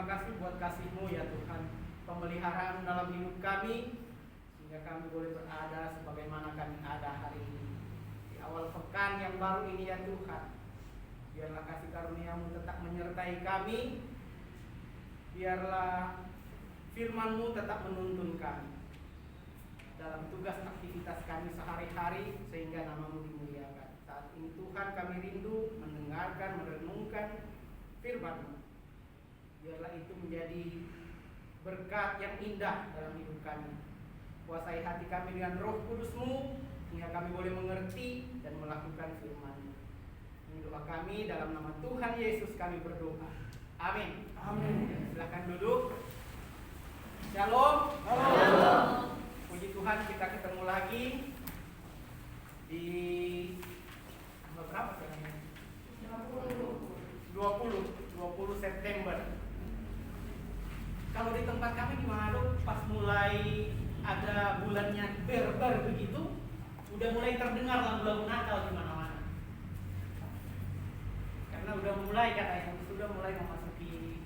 terima kasih buat kasih-Mu ya Tuhan, pemeliharaan dalam hidup kami, sehingga kami boleh berada sebagaimana kami ada hari ini. Di awal pekan yang baru ini ya Tuhan, biarlah kasih karunia-Mu tetap menyertai kami, biarlah firman-Mu tetap menuntun kami dalam tugas aktivitas kami sehari-hari, sehingga nama-Mu dimuliakan. Saat ini Tuhan, kami rindu mendengarkan, merenungkan firman-Mu. Biarlah itu menjadi berkat yang indah dalam hidup kami. Kuasai hati kami dengan Roh Kudus-Mu, sehingga kami boleh mengerti dan melakukan firman-Mu. Ini doa kami, dalam nama Tuhan Yesus kami berdoa. Amin. Amin. Silakan duduk. Shalom. Shalom. Puji Tuhan, kita ketemu lagi di berapa sekarang? 20 September. Kalau di tempat kami di Manado, pas mulai ada bulannya Berber begitu, udah mulai terdengar lagu-lagu Natal di mana-mana. Karena udah mulai katanya, sudah mulai memasuki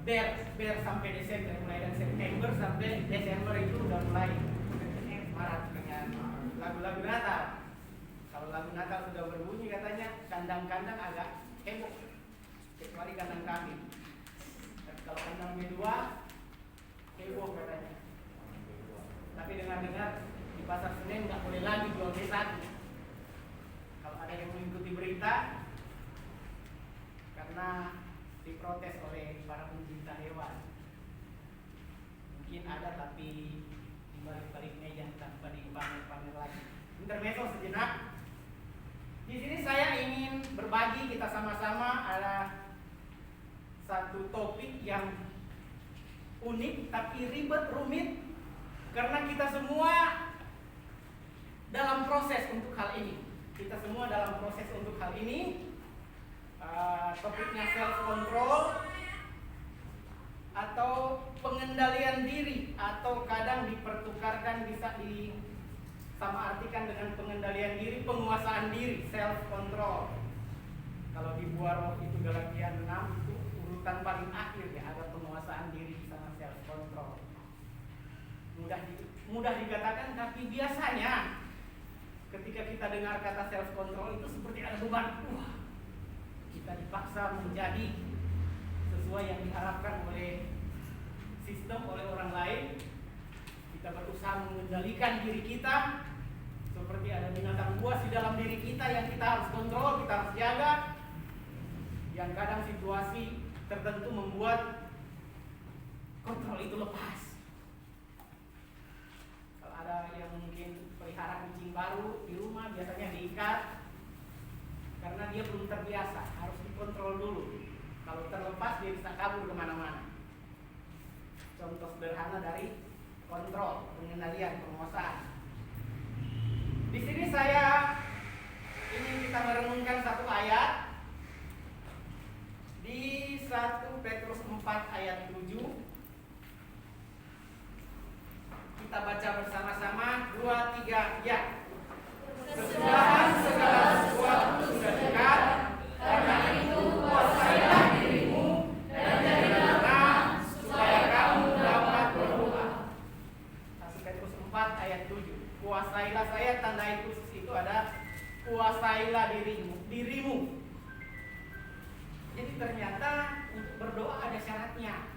Ber sampai Desember, mulai dari September sampai Desember itu udah mulai Maret dengan lagu-lagu Natal. Kalau lagu Natal sudah berbunyi katanya kandang-kandang agak heboh, kecuali kandang kami. Dan kalau kandang B2 heboh katanya. Tapi dengar-dengar di pasar Senen nggak boleh lagi jual B1. Kalau ada yang mengikuti berita, karena diprotes oleh para pencinta hewan. Mungkin ada, tapi di balik-balik meja tanpa dipamer-pamer lagi. Intermezzo sejenak. Di sini saya ingin berbagi kita sama-sama ada satu topik yang unik tapi ribet, rumit, karena kita semua dalam proses untuk hal ini. Kita semua dalam proses untuk hal ini. Topiknya self control atau pengendalian diri, atau kadang dipertukarkan, bisa disamaartikan dengan pengendalian diri, penguasaan diri, self control. Kalau di buah roh itu Galatia 6 itu urutan paling akhir ya, ada penguasaan diri di sana, self control. Mudah dikatakan, tapi biasanya ketika kita dengar kata self control itu seperti ada beban. Kita dipaksa menjadi sesuai yang diharapkan oleh sistem, oleh orang lain. Kita berusaha mengendalikan diri kita, seperti ada binatang buas di dalam diri kita yang kita harus kontrol, kita harus jaga. Yang kadang situasi tertentu membuat kontrol itu lepas. Kalau ada yang mungkin pelihara kucing baru di rumah, biasanya diikat karena dia belum terbiasa, harus dikontrol dulu. Kalau terlepas dia bisa kabur kemana-mana. Contoh sederhana dari kontrol, pengendalian, penguasaan. Di sini saya ingin kita merenungkan satu ayat di 1 Petrus 4 ayat 7. Kita baca bersama-sama, 2, 3, ya. Sesudahan segala sesuatu sudah dekat, karena itu kuasailah dirimu dan jadilah tenang, supaya kamu dapat berdoa. 1 Petrus 4 ayat 7. Kuasailah, saya tandai khusus itu ada kuasailah dirimu. Jadi ternyata untuk berdoa ada syaratnya.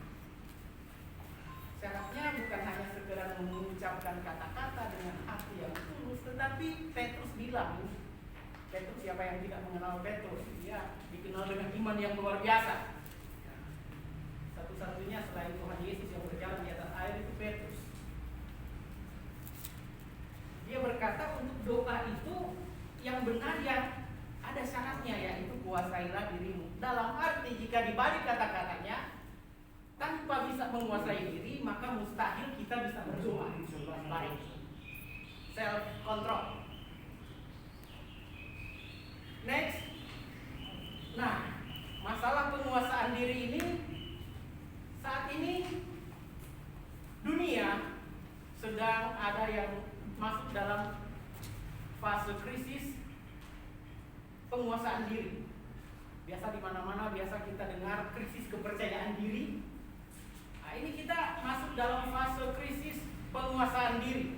Syaratnya bukan hanya sekedar mengucapkan kata-kata dengan hati yang tulus, tetapi Petrus bilang, Petrus siapa yang tidak mengenal Petrus? Dia dikenal dengan iman yang luar biasa. Satu-satunya selain Tuhan Yesus yang berjalan di atas air itu Petrus. Dia berkata untuk doa itu yang benar yang ada syaratnya, yaitu kuasailah dirimu. Dalam arti jika dibalik kata-katanya, tanpa bisa menguasai diri, maka mustahil kita bisa berdoa dengan baik. Self control. Next. Nah, masalah penguasaan diri ini, saat ini dunia sedang ada yang masuk dalam fase krisis penguasaan diri. Biasa di mana-mana biasa kita dengar krisis kepercayaan diri. Nah, ini kita masuk dalam fase krisis penguasaan diri.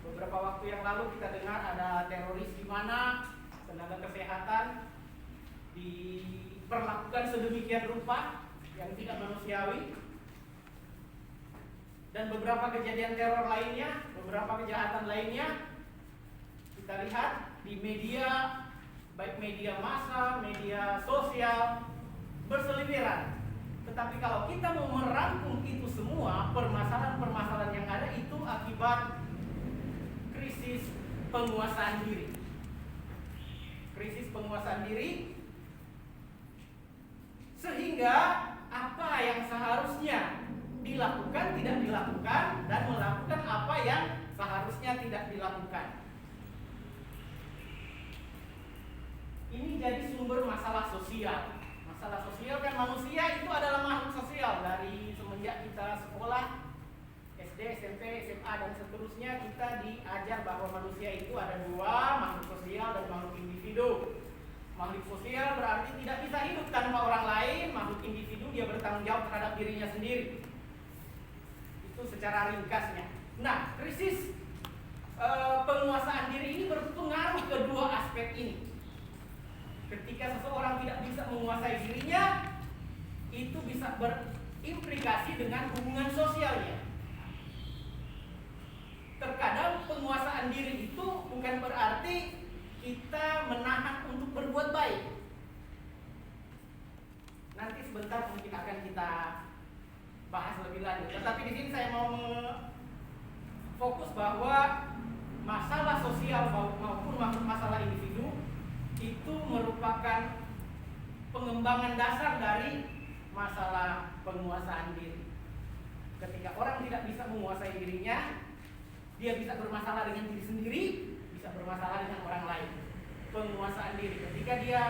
Beberapa waktu yang lalu kita dengar ada teroris di mana tenaga kesehatan diperlakukan sedemikian rupa yang tidak manusiawi. Dan beberapa kejadian teror lainnya, beberapa kejahatan lainnya kita lihat di media, baik media massa, media sosial, berseliweran. Tetapi kalau kita mau merangkum itu semua, permasalahan-permasalahan yang ada itu akibat krisis penguasaan diri. Krisis penguasaan diri, sehingga apa yang seharusnya dilakukan tidak dilakukan, dan melakukan apa yang seharusnya tidak dilakukan. Ini jadi sumber masalah sosial. Masalah sosial kan, manusia itu adalah makhluk sosial. Dari semenjak kita sekolah SD, SMP, SMA dan seterusnya, kita diajar bahwa manusia itu ada dua, makhluk sosial dan makhluk individu. Makhluk sosial berarti tidak bisa hidup tanpa orang lain. Makhluk individu dia bertanggung jawab terhadap dirinya sendiri. Itu secara ringkasnya. Nah, krisis penguasaan diri ini berpengaruh ke dua aspek ini. Ketika seseorang tidak bisa menguasai dirinya, itu bisa berimplikasi dengan hubungan sosialnya. Terkadang penguasaan diri itu bukan berarti kita menahan untuk berbuat baik. Nanti sebentar mungkin akan kita bahas lebih lanjut. Tetapi di sini saya mau fokus bahwa masalah sosial maupun masalah individu itu merupakan pengembangan dasar dari masalah penguasaan diri. Ketika orang tidak bisa menguasai dirinya, dia bisa bermasalah dengan diri sendiri, bisa bermasalah dengan orang lain. Penguasaan diri, ketika dia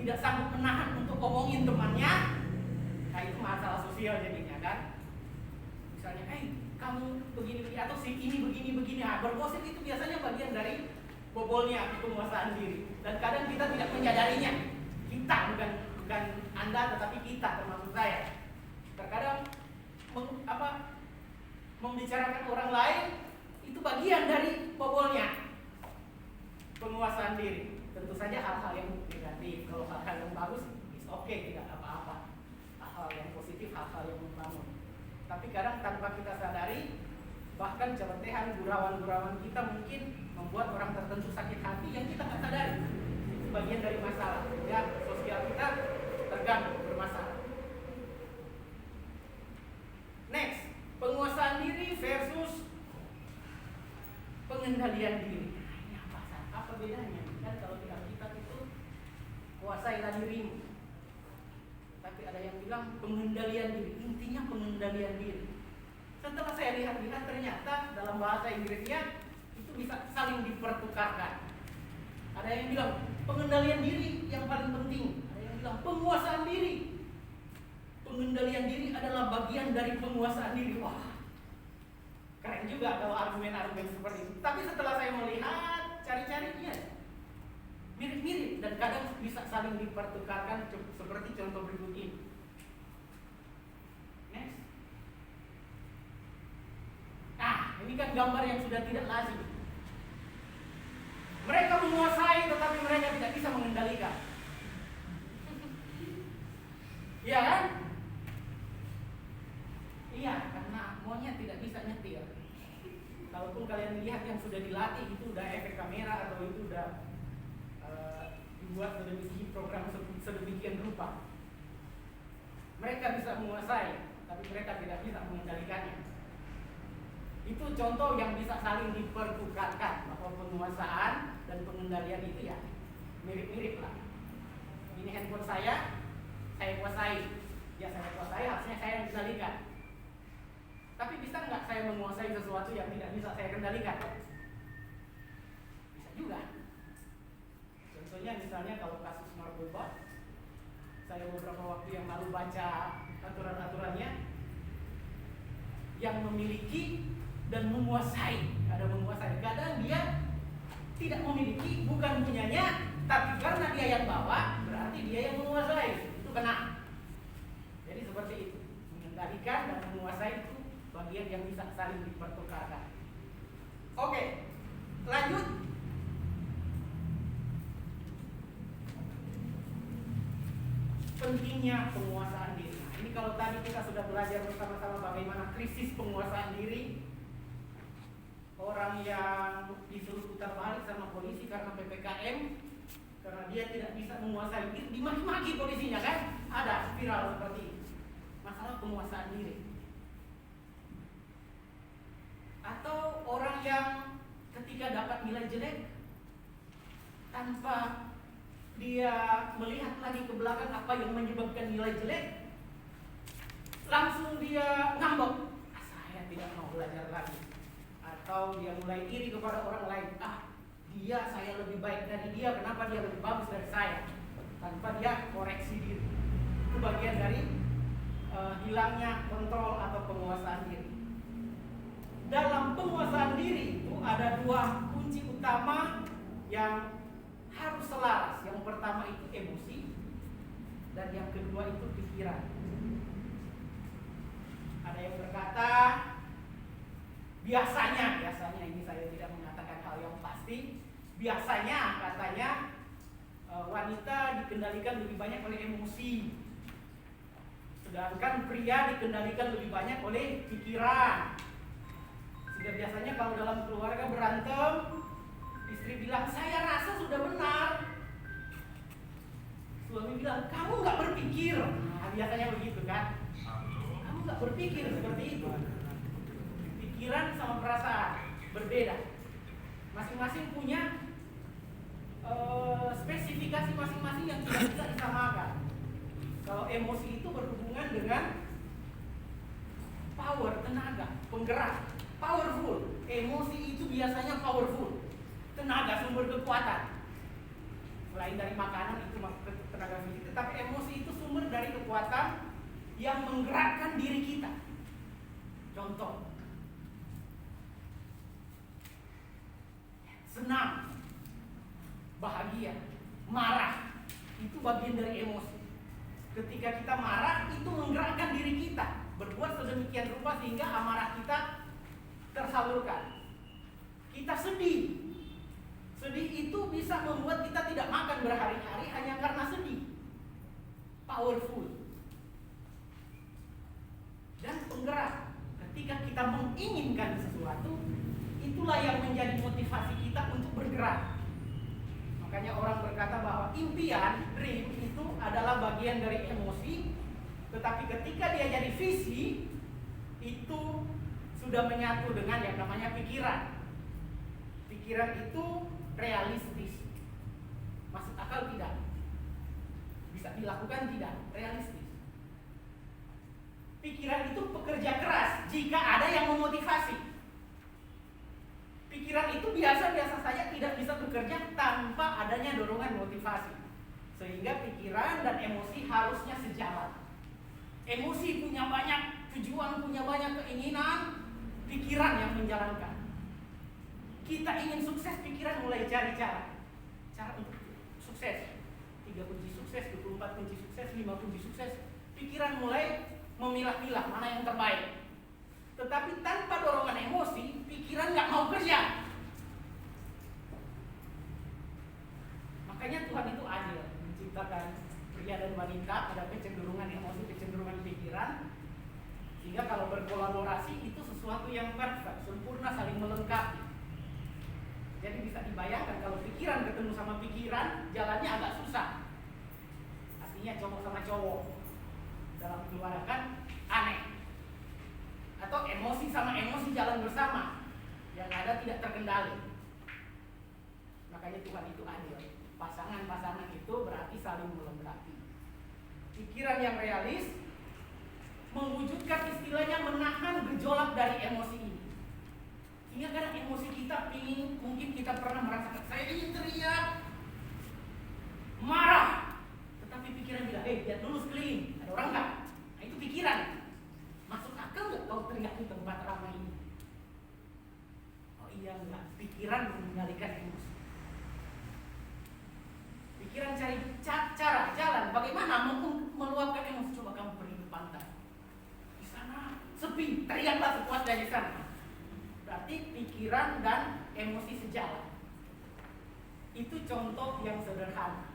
tidak sanggup menahan untuk ngomongin temannya, nah itu masalah sosial jadinya kan. Misalnya, kamu begini-begini, atau si ini begini-begini. Nah, bergosip itu biasanya bagian dari bobolnya penguasaan diri. Dan kadang kita tidak menyadarinya. Kita, bukan Anda, tetapi kita, termasuk saya. Terkadang membicarakan orang lain itu bagian dari bobolnya penguasaan diri. Tentu saja hal-hal yang negatif. Kalau hal-hal yang bagus, it's okay, tidak apa-apa. Hal-hal yang positif, hal-hal yang membangun. Tapi kadang tanpa kita sadari, bahkan celotehan, gurauan-gurauan kita mungkin membuat orang tertentu sakit hati yang kita nggak sadari. Itu bagian dari masalah. Ya, sosial kita terganggu, bermasalah. Next, penguasaan diri versus pengendalian diri. Ini apa bedanya? Kan kalau di Alkitab itu kuasailah dirimu. Tapi ada yang bilang pengendalian diri. Intinya pengendalian diri. Setelah saya lihat-lihat, ternyata dalam bahasa Inggrisnya itu bisa saling dipertukarkan. Ada yang bilang pengendalian diri yang paling penting. Ada yang bilang penguasaan diri. Pengendalian diri adalah bagian dari penguasaan diri. Wah, keren juga kalau argumen-argumen seperti itu. Tapi setelah saya melihat, cari-carinya mirip-mirip dan kadang bisa saling dipertukarkan seperti contoh berikut ini. Next. Ini kan gambar yang sudah tidak lazim. Mereka menguasai tetapi mereka tidak bisa mengendalikan. Iya kan? Iya, karena monyet tidak bisa nyetir. Kalaupun kalian lihat yang sudah dilatih itu udah efek kamera atau itu udah dibuat program sedemikian rupa. Mereka bisa menguasai, tapi mereka tidak bisa mengendalikannya. Itu contoh yang bisa saling dipertukarkan, bahwa penguasaan dan pengendalian itu ya mirip-mirip lah. Ini handphone saya kuasai. Ya saya kuasai, harusnya saya yang kendalikan. Tapi bisa nggak saya menguasai sesuatu yang tidak bisa saya kendalikan? Bisa juga. Contohnya misalnya kalau kasus narkoba, saya beberapa waktu yang lalu baca aturan-aturannya, yang memiliki dan menguasai, ada menguasai. Kadang dia tidak memiliki, bukan punyanya, Tapi karena dia yang bawa, berarti dia yang menguasai. Itu kena. Jadi seperti itu. Mengendalikan dan menguasai itu bagian yang bisa saling dipertukarkan. Oke, lanjut. Pentingnya penguasaan diri. Nah, ini kalau tadi kita sudah belajar bersama-sama bagaimana krisis penguasaan diri. Orang yang disuruh putar balik sama polisi karena PPKM, karena dia tidak bisa menguasai diri, dimaki-maki polisinya kan? Ada viral seperti itu. Masalah penguasaan diri. Atau orang yang ketika dapat nilai jelek, tanpa dia melihat lagi ke belakang apa yang menyebabkan nilai jelek, langsung dia ngambek, saya tidak mau belajar lagi. Atau dia mulai iri kepada orang lain, dia, saya lebih baik dari dia, kenapa dia lebih bagus dari saya, tanpa dia koreksi diri. Itu bagian dari hilangnya kontrol atau penguasaan diri. Dalam penguasaan diri itu ada dua kunci utama yang harus selaras. Yang pertama itu emosi, dan yang kedua itu pikiran. Ada yang berkata, biasanya ini saya tidak mengatakan hal yang pasti, biasanya katanya wanita dikendalikan lebih banyak oleh emosi, sedangkan pria dikendalikan lebih banyak oleh pikiran. Sehingga biasanya kalau dalam keluarga berantem, istri bilang, saya rasa sudah benar. Suami bilang, kamu nggak berpikir. Nah, biasanya begitu kan? Kamu nggak berpikir seperti itu. Pikiran sama perasaan berbeda. Masing-masing punya spesifikasi masing-masing yang tidak bisa disamakan. Kalau emosi itu berhubungan dengan power, tenaga, penggerak, powerful. Emosi itu biasanya powerful, tenaga, sumber kekuatan. Selain dari makanan itu tenaga fisik, tetapi emosi itu sumber dari kekuatan yang menggerakkan diri kita. Contoh, senang, bahagia, marah, itu bagian dari emosi. Ketika kita marah, itu menggerakkan diri kita berbuat sedemikian rupa sehingga amarah kita tersalurkan. Kita sedih itu bisa membuat kita tidak makan berhari-hari hanya karena sedih. Powerful. Dan penggerak. Ketika kita menginginkan sesuatu, itulah yang menjadi motivasi kita untuk bergerak. Makanya orang berkata bahwa impian, dream itu adalah bagian dari emosi, tetapi ketika dia jadi visi, itu sudah menyatu dengan yang namanya pikiran. Pikiran itu realistis. Masuk akal tidak? Bisa dilakukan tidak? Realistis. Pikiran itu pekerja keras jika ada yang memotivasi. Pikiran itu biasa-biasa saja tidak bisa bekerja tanpa adanya dorongan motivasi. Sehingga pikiran dan emosi harusnya sejalan. Emosi punya banyak tujuan, punya banyak keinginan, pikiran yang menjalankan. Kita ingin sukses, pikiran mulai cari cara untuk sukses. 3 kunci sukses, 24 kunci sukses, 5 kunci sukses. Pikiran mulai memilah-milah mana yang terbaik. Tetapi tanpa dorongan emosi, pikiran nggak mau kerja. Makanya Tuhan itu adil, menciptakan pria dan wanita, ada kecenderungan emosi, kecenderungan pikiran, sehingga kalau berkolaborasi itu sesuatu yang perfect, sempurna, saling melengkapi. Jadi bisa dibayangkan kalau pikiran ketemu sama pikiran, jalannya agak susah. Artinya cowok sama cowok dalam keluarga kan aneh. Atau emosi sama emosi jalan bersama, yang ada tidak terkendali. Makanya Tuhan itu adil. Pasangan-pasangan itu berarti saling melengkapi. Pikiran yang realis mewujudkan istilahnya menahan gejolak dari emosi ini. Sehingga kadang emosi kita mungkin kita pernah merasakan, saya ingin teriak, marah, tetapi pikiran bilang, lihat dulu sekeliling, ada orang nggak? Nah, itu pikiran. Masuk akal nggak kau teriak di tempat ramai ini? Oh iya enggak, pikiran mengendalikan emosi. bagaimana meluapkan emosi? Coba kamu pergi ke pantai. Di sana sepi, teriaklah sekuat dari sana. Berarti pikiran dan emosi sejalan. Itu contoh yang sederhana.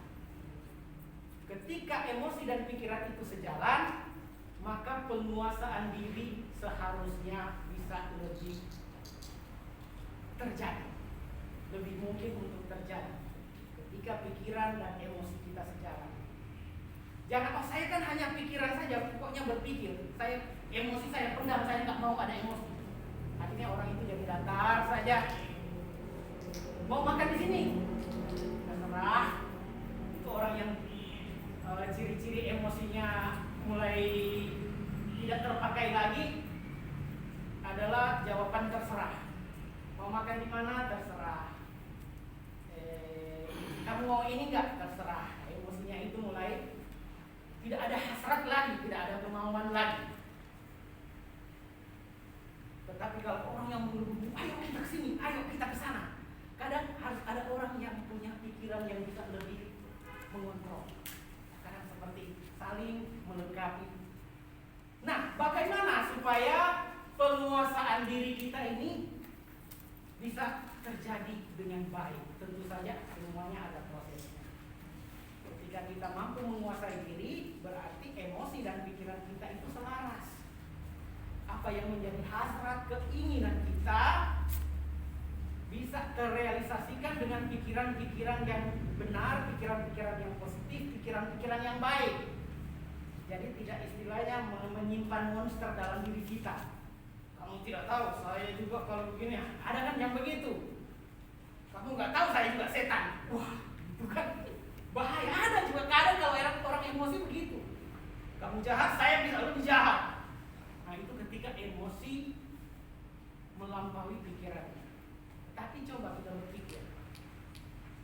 Ketika emosi dan pikiran itu sejalan, maka penguasaan diri seharusnya bisa lebih terjadi, lebih mungkin untuk terjadi ketika pikiran dan emosi kita sejalan. Jangan, saya kan hanya pikiran saja, pokoknya berpikir, saya emosi saya pendam, saya nggak mau ada emosi. Akhirnya orang itu jadi datar saja. Mau makan di sini, terserah. Itu orang yang ciri-ciri emosinya mulai tidak terpakai lagi adalah jawaban terserah. Mau makan di mana? Terserah. Kamu mau ini enggak? Terserah. Emosinya itu mulai tidak ada hasrat lagi, tidak ada kemauan lagi. Tetapi kalau orang yang menggebu, ayo kita ke sini, ayo kita ke sana. Kadang harus ada orang yang punya pikiran yang bisa lebih mengontrol. Kadang seperti saling melengkapi. Nah, bagaimana supaya penguasaan diri kita ini bisa terjadi dengan baik? Tentu saja semuanya ada prosesnya. Ketika kita mampu menguasai diri, berarti emosi dan pikiran kita itu selaras. Apa yang menjadi hasrat, keinginan kita bisa terrealisasikan dengan pikiran-pikiran yang benar, pikiran-pikiran yang positif, pikiran-pikiran yang baik. Jadi tidak istilahnya menyimpan monster dalam diri kita. Kamu tidak tahu, saya juga kalau begini, ada kan yang begitu. Kamu nggak tahu, saya juga setan. Wah, itu kan bahaya. Ada juga kadang kalau orang emosi begitu. Kamu jahat, saya bisa lebih jahat. Nah, itu ketika emosi melampaui pikirannya. Tapi coba kita berpikir,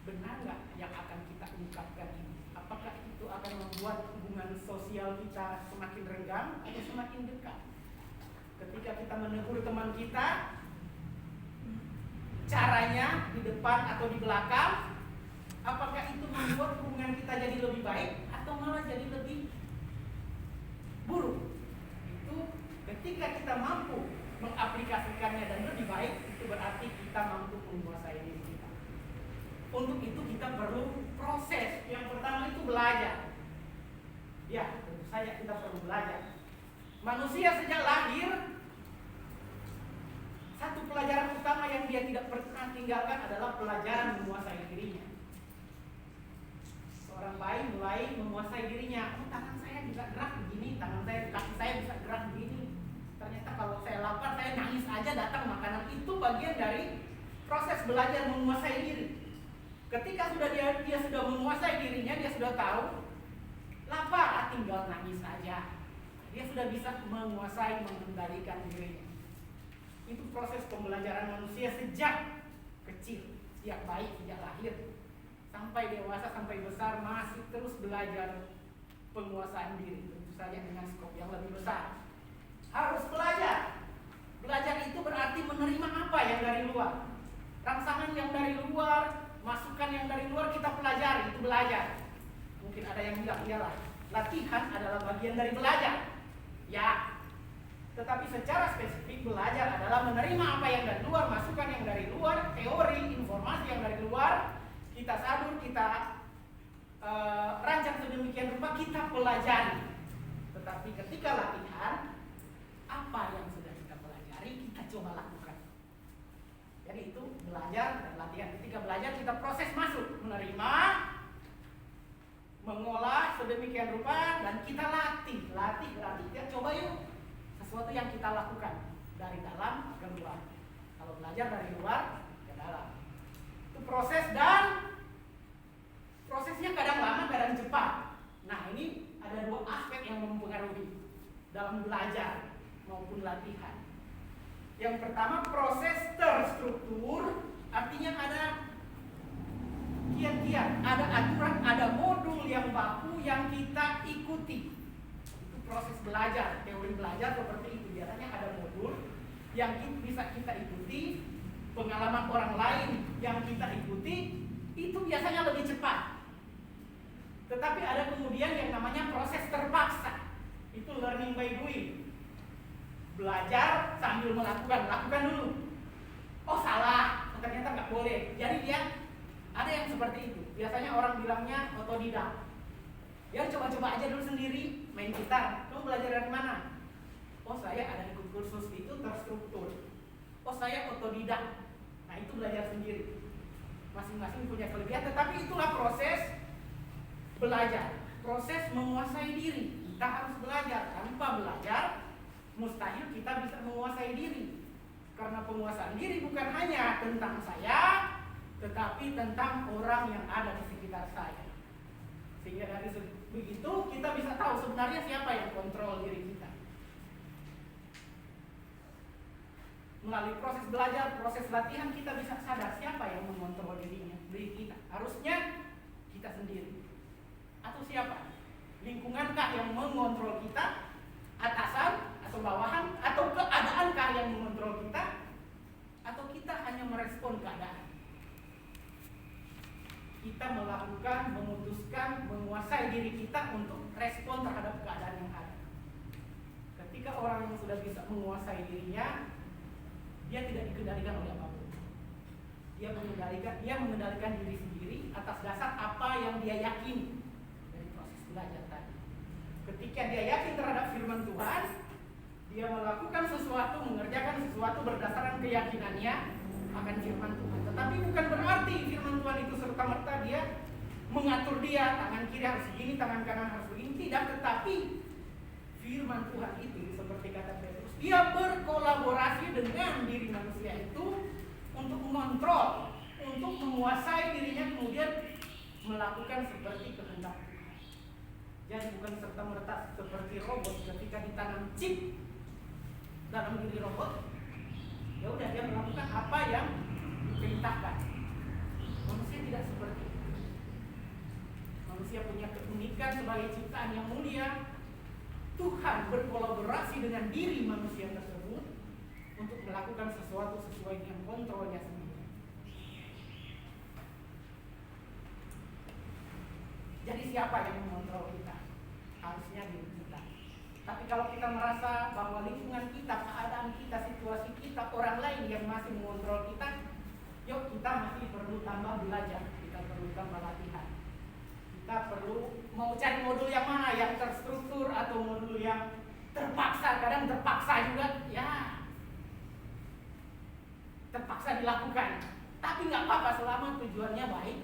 benar nggak yang akan kita ungkapkan ini? Apakah itu akan membuat hubungan sosial kita semakin renggang atau semakin dekat? Ketika kita menegur teman kita, caranya di depan atau di belakang, apakah itu membuat hubungan kita jadi lebih baik atau malah jadi lebih buruk? Itu ketika kita mampu mengaplikasikannya dan lebih baik, itu berarti kita mampu menguasai diri kita. Untuk itu kita perlu proses. Yang pertama itu belajar. Ya, tentu saja kita perlu belajar. Manusia sejak lahir, satu pelajaran utama yang dia tidak pernah tinggalkan adalah pelajaran menguasai dirinya. Seorang bayi mulai menguasai dirinya. Oh, tangan saya juga gerak begini, kaki saya bisa gerak begini. Ternyata kalau saya lapar, saya nangis aja datang makanan. Itu bagian dari proses belajar menguasai diri. Ketika dia sudah menguasai dirinya, dia sudah tahu lapar, tinggal nangis aja. Dia sudah bisa menguasai, mengendalikan dirinya. Itu proses pembelajaran manusia sejak kecil, sejak bayi, sejak lahir sampai dewasa, sampai besar, masih terus belajar penguasaan diri. Tentu saja dengan skop yang lebih besar. Harus belajar. Belajar itu berarti menerima apa yang dari luar. Rangsangan yang dari luar, masukan yang dari luar kita pelajari, itu belajar. Mungkin ada yang bilang, iyalah, latihan adalah bagian dari belajar. Ya, tetapi secara spesifik belajar adalah menerima apa yang dari luar, masukan yang dari luar, teori, informasi yang dari luar, kita sadur, kita rancang sedemikian rupa, kita pelajari. Tetapi ketika latihan, apa yang sudah kita pelajari, kita coba lakukan. Jadi itu belajar dan latihan. Ketika belajar, kita proses masuk, menerima, mengolah sedemikian rupa, dan kita latih berarti kita coba yuk sesuatu yang kita lakukan dari dalam ke luar. Kalau belajar dari luar ke dalam, itu proses, dan prosesnya kadang lama, kadang cepat. Nah, ini ada dua aspek yang mempengaruhi dalam belajar maupun latihan. Yang pertama, proses terstruktur, artinya ada kiat-kiat, ada aturan, ada modul yang baku yang kita ikuti. Itu proses belajar, teori belajar seperti itu. Biasanya ada modul yang bisa kita ikuti, pengalaman orang lain yang kita ikuti, itu biasanya lebih cepat. Tetapi ada kemudian yang namanya proses terpaksa. Itu learning by doing. Belajar sambil melakukan. Lakukan dulu. Oh salah, ternyata nggak boleh. Jadi dia ada yang seperti itu. Biasanya orang bilangnya otodidak. Ya coba-coba aja dulu sendiri main gitar. Kamu belajar dari mana? Oh saya ada ikut kursus itu terstruktur. Oh saya otodidak. Nah itu belajar sendiri. Masing-masing punya kelebihan. Tetapi itulah proses belajar, proses menguasai diri. Kita harus belajar. Tanpa belajar, mustahil kita bisa menguasai diri. Karena penguasaan diri bukan hanya tentang saya, tetapi tentang orang yang ada di sekitar saya. Sehingga dari begitu kita bisa tahu sebenarnya siapa yang kontrol diri kita. Melalui proses belajar, proses latihan, kita bisa sadar siapa yang mengontrol diri kita. Harusnya kita sendiri. Atau siapa? Lingkungankah yang mengontrol kita? Atasan atau bawahan? Atau keadaankah yang mengontrol kita? Atau kita hanya merespon keadaan? Kita melakukan, memutuskan, menguasai diri kita untuk respon terhadap keadaan yang ada. Ketika orang yang sudah bisa menguasai dirinya, dia tidak dikendalikan oleh apapun. Dia mengendalikan diri sendiri atas dasar apa yang dia yakini. Belajar tadi. Ketika dia yakin terhadap firman Tuhan, dia melakukan sesuatu, mengerjakan sesuatu berdasarkan keyakinannya akan firman Tuhan. Tetapi bukan berarti firman Tuhan itu serta-merta dia mengatur dia, tangan kiri harus begini, tangan kanan harus begini. Tidak, tetapi firman Tuhan itu seperti kata Petrus, dia berkolaborasi dengan diri manusia itu untuk mengontrol, untuk menguasai dirinya, kemudian melakukan seperti kehendak Tuhan. Jadi bukan serta-merta seperti robot ketika ditanam chip dalam diri robot, ya udah dia melakukan apa yang diperintahkan. Manusia tidak seperti itu. Manusia punya keunikan sebagai ciptaan yang mulia. Tuhan berkolaborasi dengan diri manusia tersebut untuk melakukan sesuatu sesuai dengan kontrolnya sendiri. Jadi siapa yang mengontrol kita? Harusnya diri kita. Tapi kalau kita merasa bahwa lingkungan kita, keadaan kita, situasi kita, orang lain yang masih mengontrol kita, yuk kita masih perlu tambah belajar, kita perlu tambah latihan. Kita perlu mau cari modul yang mana, yang terstruktur atau modul yang terpaksa. Kadang terpaksa juga, ya terpaksa dilakukan. Tapi nggak apa-apa selama tujuannya baik,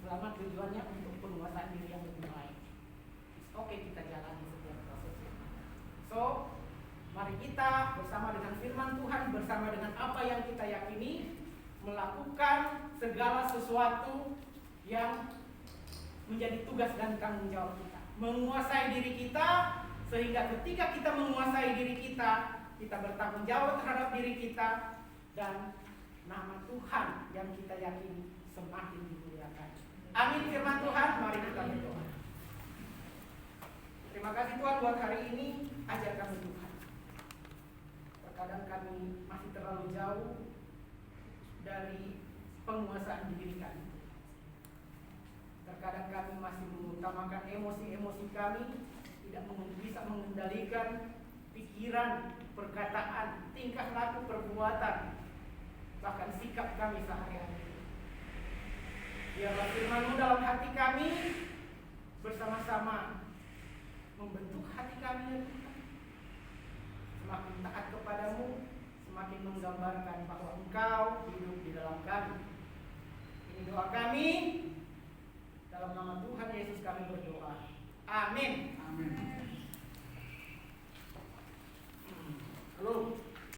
selama tujuannya untuk penguasaan diri yang lebih baik. Oke, kita jalani setiap prosesnya. So, mari kita bersama dengan firman Tuhan, bersama dengan apa yang kita yakini, melakukan segala sesuatu yang menjadi tugas dan tanggung jawab kita. Menguasai diri kita, sehingga ketika kita menguasai diri kita, kita bertanggung jawab terhadap diri kita, dan nama Tuhan yang kita yakini semakin dimuliakan. Amin firman Tuhan, mari kita berdoa. Terima kasih Tuhan buat hari ini, ajar kami Tuhan. Terkadang kami masih terlalu jauh dari penguasaan diri kami. Terkadang kami masih mengutamakan emosi-emosi kami, tidak bisa mengendalikan pikiran, perkataan, tingkah laku, perbuatan, bahkan sikap kami sehari-hari. Biarlah firman-Mu dalam hati kami bersama-sama membentuk hati kami ya Tuhan. Semakin taat kepadamu, semakin menggambarkan bahwa Engkau hidup di dalam kami. Ini doa kami, dalam nama Tuhan Yesus kami berdoa. Amin. Amin.